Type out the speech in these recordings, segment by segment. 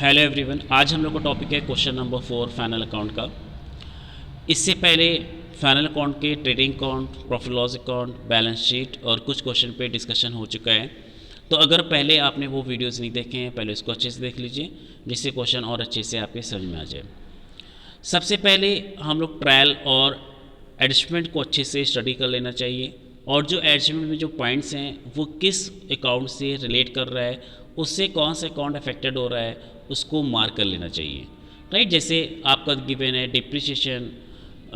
Hello everyone, आज हम लोग का टॉपिक है क्वेश्चन नंबर 4 फाइनल अकाउंट का। इससे पहले फाइनल अकाउंट के trading account, profit loss account, balance sheet और कुछ क्वेश्चन पे डिस्कशन हो चुका है। तो अगर पहले आपने वो वीडियोस नहीं देखे हैं, पहले उसको अच्छे से देख लीजिए, जिससे क्वेश्चन और अच्छे से आपके समझ में आ जाए। सबसे पहले हम लोग ट्रायल और एडजस्टमेंट को अच्छे से स्टडी कर लेना चाहिए, और जो एडजस्टमेंट में जो पॉइंट्स हैं वो किस अकाउंट से रिलेट कर रहा है, उससे कौन सा अकाउंट अफेक्टेड हो रहा है, उसको मार्क कर लेना चाहिए। राइट, जैसे आपका गिवन है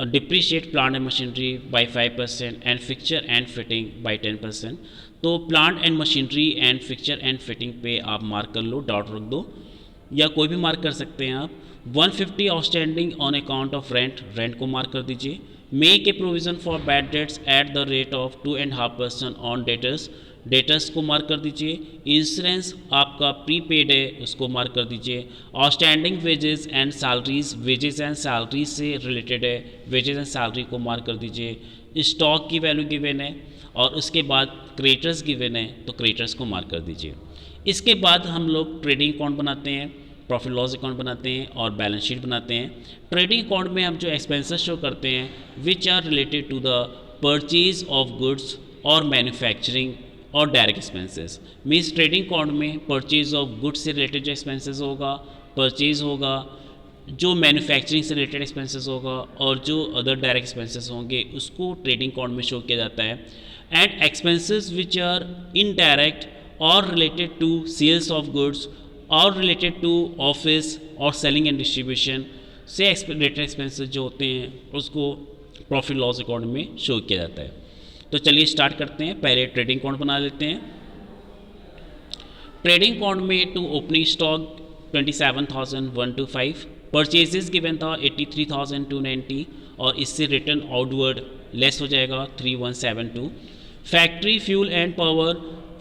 depreciate plant and machinery by 5% and fixture and fitting by 10%। तो plant and machinery and fixture and fitting पे आप मार्क कर लो, डॉट रख दो, या कोई भी मार्क कर सकते हैं आप। 150 outstanding on account of rent, rent को मार्क कर दीजिए। Make a provision for bad debts at the rate of 2.5% on debtors, debtors को मार्क कर दीजिए। इंश्योरेंस आपका प्रीपेड है, उसको मार्क कर दीजिए। Outstanding wages and salaries, wages and salaries से रिलेटेड है, वेजेस एंड सैलरी को मार्क कर दीजिए। स्टॉक की वैल्यू गिवन है और उसके बाद क्रेडिटर्स गिवन है, तो क्रेडिटर्स को मार्क कर दीजिए। इसके बाद हम लोग ट्रेडिंग अकाउंट बनाते हैं, प्रॉफिट लॉस अकाउंट बनाते हैं और बैलेंस शीट बनाते हैं। ट्रेडिंग अकाउंट में हम जो एक्सपेंसेस शो करते हैं which are related to the purchase of goods और मैन्युफैक्चरिंग और direct expenses. Means trading account में परचेज ऑफ गुड्स से रिलेटेड जो एक्सपेंसेस होगा, परचेज होगा, जो मैन्युफैक्चरिंग से रिलेटेड एक्सपेंसेस होगा और जो अदर डायरेक्ट एक्सपेंसेस होंगे उसको ट्रेडिंग अकाउंट में शो किया जाता है। And expenses which are indirect और related to sales of goods और रिलेटेड टू ऑफिस और सेलिंग एंड डिस्ट्रीब्यूशन से रिलेटेड एक्सपेंसेस जो होते हैं उसको प्रॉफिट लॉस अकाउंट में शो किया जाता है। तो चलिए स्टार्ट करते हैं। पहले ट्रेडिंग अकाउंट बना लेते हैं। ट्रेडिंग अकाउंट में to opening stock 27,125, purchases given था 83,290 और इससे रिटर्न आउटवर्ड लेस हो जाएगा 3,172। Factory fuel and power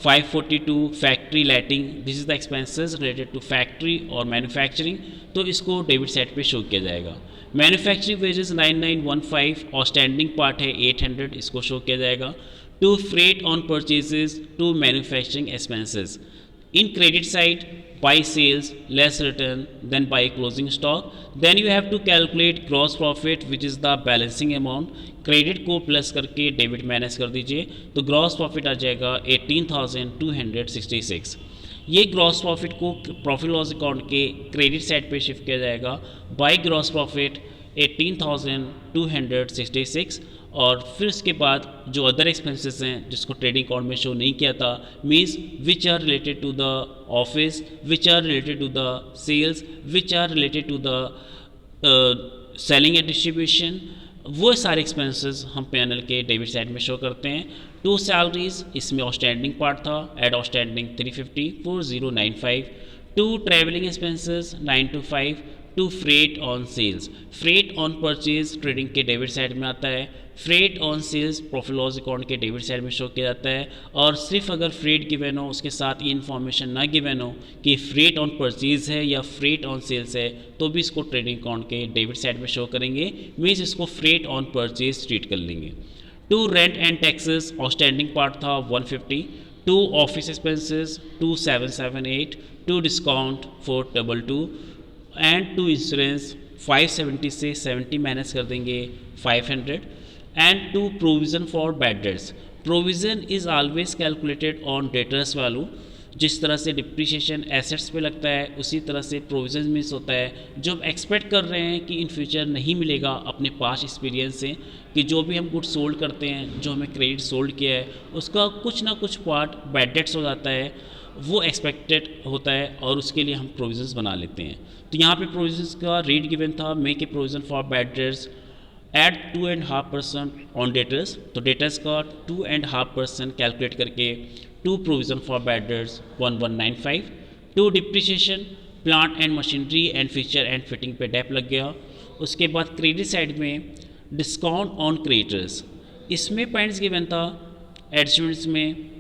542, factory lighting, this is the expenses related to factory और मैन्युफैक्चरिंग, तो इसको डेबिट साइड पे शो किया जाएगा। मैन्युफैक्चरिंग वेजेस 9915, आउटस्टैंडिंग पार्ट है 800, इसको शो किया जाएगा। To freight on purchases to manufacturing expenses in credit side by sales less return than by closing stock, then you have to calculate gross profit which is the balancing amount। Credit को plus करके debit minus कर दीजिए, तो gross profit आ जाएगा 18,266। ये gross profit को profit loss account के credit side पे शिफ्ट किया जाएगा बाय ग्रॉस प्रॉफिट 18,266। और फिर उसके बाद जो अदर एक्सपेंसेस हैं जिसको ट्रेडिंग अकाउंट में शो नहीं किया था, means which are related to the office, which are related to the sales, which are related to the selling and distribution, वो सारे एक्सपेंसेस हम पैनल के डेबिट साइड में शो करते हैं। टू सैलरीज, इसमें आउटस्टैंडिंग पार्ट था, add outstanding 350 4095। To travelling expenses 925। To freight on sales, freight on purchase trading के डेबिट साइड में आता है, freight on sales profit loss account के डेबिट साइड में शो किया जाता है। और सिर्फ अगर फ्रेट गिवन हो, उसके साथ ये इन्फॉर्मेशन ना गिवन हो कि फ्रेट ऑन परचेज है या फ्रेट ऑन सेल्स है, तो भी इसको ट्रेडिंग अकाउंट के डेबिट साइड में शो करेंगे, मीन्स इसको फ्रेट ऑन परचेज ट्रीट कर लेंगे। To rent and taxes, outstanding part था 150। To office expenses 2778। To discount 422 and to insurance 570 से 70 माइनस कर देंगे 500। And to provision for bad debts, provision is always calculated on debtors value. जिस तरह से depreciation assets पे लगता है उसी तरह से प्रोविज़न मीन्स होता है जो हम एक्सपेक्ट कर रहे हैं कि इन फ्यूचर नहीं मिलेगा, अपने पास्ट एक्सपीरियंस से, कि जो भी हम गुड सोल्ड करते हैं, जो हमें क्रेडिट सोल्ड किया है उसका कुछ ना कुछ पार्ट बैड डेट्स हो जाता है, वो एक्सपेक्टेड होता है और उसके लिए हम प्रोविजंस बना लेते हैं। तो यहाँ पे प्रोविजंस का रेट गिवन था, make a provision for bad debts at 2.5% on debtors, तो डेटर्स का 2.5% कैलकुलेट करके to provision for bad debts 1195। To depreciation plant and machinery and fixture and fitting पे डेप लग गया। उसके बाद क्रेडिट साइड में डिस्काउंट ऑन क्रेडिटर्स, इसमें पॉइंट्स गिवन था एडजस्टमेंट्स में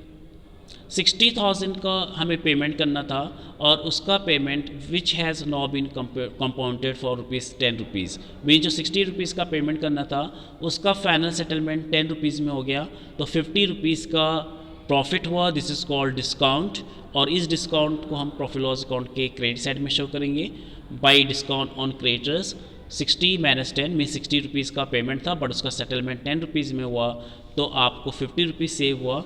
60,000 का हमें पेमेंट करना था और उसका payment which has now been compounded for ₹10, mean जो 60 रुपीज़ का पेमेंट करना था उसका फाइनल सेटलमेंट 10 रुपीज़ में हो गया, तो 50 रुपीज़ का प्रॉफिट हुआ, दिस इज़ कॉल्ड डिस्काउंट, और इस डिस्काउंट को हम प्रॉफिट लॉस अकाउंट के क्रेडिट साइड में शो करेंगे by discount on creditors. 60 minus 10 में 60 रुपीज़ का पेमेंट था बट उसका सेटलमेंट 10 रुपीज़ में हुआ, तो आपको 50 रुपीज़ सेव हुआ,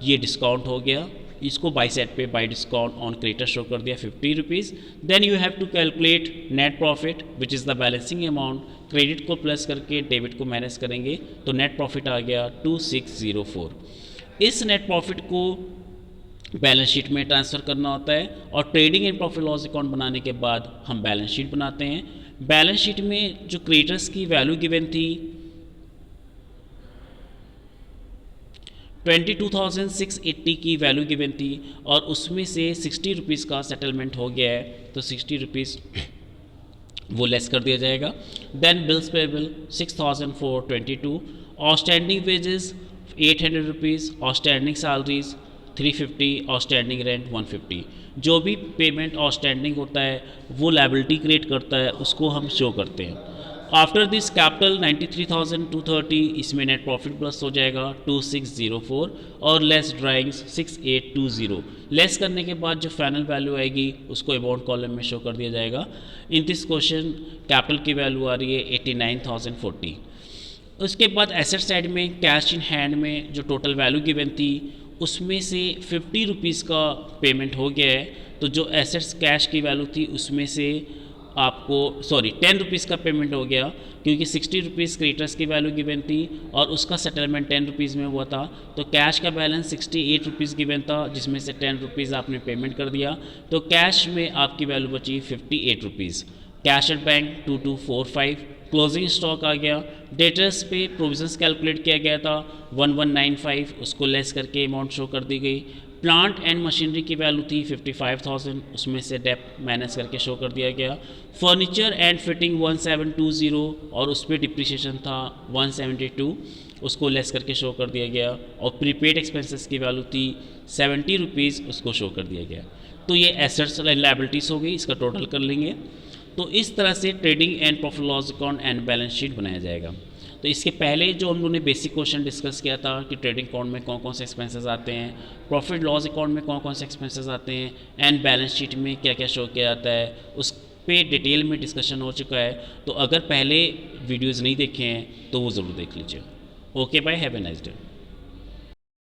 ये डिस्काउंट हो गया। इसको बाई साइड पे by discount on creditor show कर दिया 50 rupees. Then you have to calculate net profit which is the balancing amount, credit को प्लस करके डेबिट को माइनस करेंगे तो नेट प्रॉफिट आ गया 2604। इस नेट प्रॉफिट को बैलेंस शीट में ट्रांसफ़र करना होता है और trading and profit loss account बनाने के बाद हम बैलेंस शीट बनाते हैं। बैलेंस शीट में जो क्रेडिटर्स की वैल्यू गिवन थी 22,680 की वैल्यू गिवन थी और उसमें से 60 रुपीज़ का सेटलमेंट हो गया है, तो 60 रुपीज़ वो लेस कर दिया जाएगा। Then bills payable 6,422, outstanding wages 800 rupees, outstanding salaries 350, outstanding rent 150। जो भी पेमेंट आउटस्टैंडिंग होता है वो लायबिलिटी क्रिएट करता है, उसको हम शो करते हैं। आफ्टर दिस कैपिटल 93,230, इसमें नेट प्रॉफिट प्लस हो जाएगा 2604 और लेस ड्राइंग्स 6820। लेस करने के बाद जो फाइनल वैल्यू आएगी उसको अमाउंट कॉलम में शो कर दिया जाएगा। इन दिस क्वेश्चन कैपिटल की वैल्यू आ रही है 89,040। उसके बाद एसेट साइड में कैश इन हैंड में जो टोटल वैल्यू गिवन थी उसमें से 50 रुपीज़ का पेमेंट हो गया है, तो जो एसेट्स कैश की वैल्यू थी उसमें से आपको 10 रुपीज़ का पेमेंट हो गया क्योंकि 60 रुपीज़ क्रेडिटर्स की वैल्यू गिवन थी और उसका सेटलमेंट 10 रुपीज़ में हुआ था, तो कैश का बैलेंस 68 रुपीज़ गिवन था जिसमें से 10 रुपीज़ आपने पेमेंट कर दिया, तो कैश में आपकी वैल्यू बची 58 rupees. Cash at bank 2245, closing stock आ गया। डेटर्स पे प्रोविजंस कैलकुलेट किया गया था 1195, उसको लेस करके अमाउंट शो कर दी गई। प्लांट एंड मशीनरी की वैल्यू थी 55,000, उसमें से डेप्ट माइनस करके शो कर दिया गया। फर्नीचर एंड फिटिंग 1720 और उस पर डिप्रिसिएशन था 172, उसको लेस करके शो कर दिया गया। और प्रीपेड एक्सपेंसेस की वैल्यू थी 70 रुपीज़, उसको शो कर दिया गया। तो ये एसेट्स लायबिलिटीज़ हो गई, इसका टोटल कर लेंगे। तो इस तरह से trading and profit loss account and balance sheet बनाया जाएगा। तो इसके पहले जो हम लोगों ने बेसिक क्वेश्चन डिस्कस किया था कि ट्रेडिंग अकाउंट में कौन कौन से एक्सपेंसेस आते हैं, प्रॉफिट लॉस अकाउंट में कौन कौन से एक्सपेंसेस आते हैं, एंड बैलेंस शीट में क्या क्या शो किया जाता है, उस पे डिटेल में डिस्कशन हो चुका है। तो अगर पहले वीडियोज़ नहीं देखे हैं तो वो ज़रूर देख लीजिए। Okay bye, have a nice day.